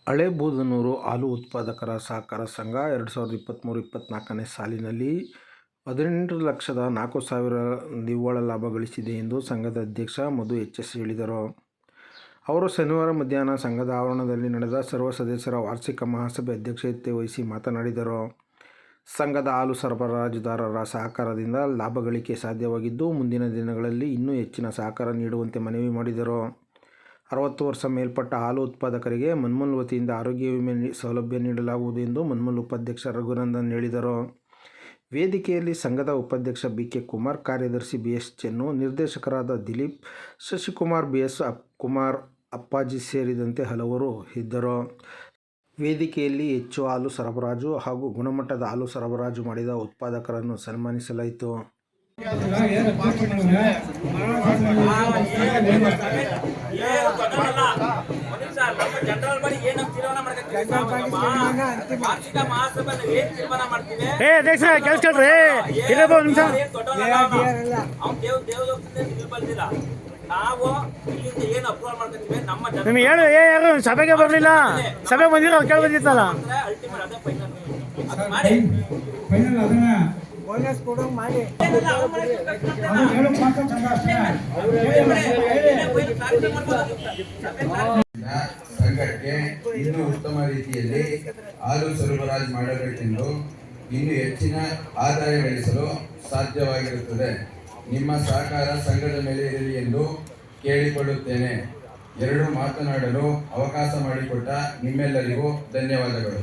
ಹಳೇಬೂದನೂರು ಹಾಲು ಉತ್ಪಾದಕರ ಸಹಕಾರ ಸಂಘ 2023-24ನೇ ಸಾಲಿನಲ್ಲಿ 18,04,000 ನಿವ್ವಳ ಲಾಭ ಗಳಿಸಿದೆ ಎಂದು ಸಂಘದ ಅಧ್ಯಕ್ಷ ಮಧು ಎಚ್.ಎಸ್. ಹೇಳಿದರು. ಅವರು ಶನಿವಾರ ಮಧ್ಯಾಹ್ನ ಸಂಘದ ಆವರಣದಲ್ಲಿ ನಡೆದ ಸರ್ವ ಸದಸ್ಯರ ವಾರ್ಷಿಕ ಮಹಾಸಭೆ ಅಧ್ಯಕ್ಷತೆ ವಹಿಸಿ ಮಾತನಾಡಿದರು. ಸಂಘದ ಹಾಲು ಸರಬರಾಜುದಾರರ ಸಹಕಾರದಿಂದ ಲಾಭ ಗಳಿಕೆ ಸಾಧ್ಯವಾಗಿದ್ದು, ಮುಂದಿನ ದಿನಗಳಲ್ಲಿ ಇನ್ನೂ ಹೆಚ್ಚಿನ ಸಹಕಾರ ನೀಡುವಂತೆ ಮನವಿ ಮಾಡಿದರು. 60 ವರ್ಷ ಮೇಲ್ಪಟ್ಟ ಹಾಲು ಉತ್ಪಾದಕರಿಗೆ ಮನ್ಮಲ್ ವತಿಯಿಂದ ಆರೋಗ್ಯ ವಿಮೆ ಸೌಲಭ್ಯ ನೀಡಲಾಗುವುದು ಎಂದು ಮನ್ಮಲ್ ಉಪಾಧ್ಯಕ್ಷ ರಘುನಂದನ್ ಹೇಳಿದರು. ವೇದಿಕೆಯಲ್ಲಿ ಸಂಘದ ಉಪಾಧ್ಯಕ್ಷ ಬಿ.ಕೆ. ಕುಮಾರ್, ಕಾರ್ಯದರ್ಶಿ ಬಿ.ಎಸ್. ಚೆನ್ನು, ನಿರ್ದೇಶಕರಾದ ದಿಲೀಪ್, ಶಶಿಕುಮಾರ್, ಬಿ.ಎಸ್. ಕುಮಾರ್, ಅಪ್ಪಾಜಿ ಸೇರಿದಂತೆ ಹಲವರು ಇದ್ದರು. ವೇದಿಕೆಯಲ್ಲಿ ಹೆಚ್ಚು ಹಾಲು ಸರಬರಾಜು ಹಾಗೂ ಗುಣಮಟ್ಟದ ಹಾಲು ಸರಬರಾಜು ಮಾಡಿದ ಉತ್ಪಾದಕರನ್ನು ಸನ್ಮಾನಿಸಲಾಯಿತು. ಸಭೆಗೆ ಬರಲಿಲ್ಲ, ಸಭೆ ಬಂದಿಲ್ಲ, ಕೇಳಿ ಬಂದಿತ್ತಲ್ಲ. ಸಂಘಕ್ಕೆ ಇನ್ನೂ ಉತ್ತಮ ರೀತಿಯಲ್ಲಿ ಹಾಲು ಸರಬರಾಜು ಮಾಡಬೇಕೆಂದು ಇನ್ನೂ ಹೆಚ್ಚಿನ ಆದಾಯ ಗಳಿಸಲು ಸಾಧ್ಯವಾಗಿರುತ್ತದೆ. ನಿಮ್ಮ ಸಹಕಾರ ಸಂಘದ ಮೇಲೆ ಇರಲಿ ಎಂದು ಕೇಳಿಕೊಳ್ಳುತ್ತೇನೆ. ಎರಡು ಮಾತನಾಡಲು ಅವಕಾಶ ಮಾಡಿಕೊಟ್ಟ ನಿಮ್ಮೆಲ್ಲರಿಗೂ ಧನ್ಯವಾದಗಳು.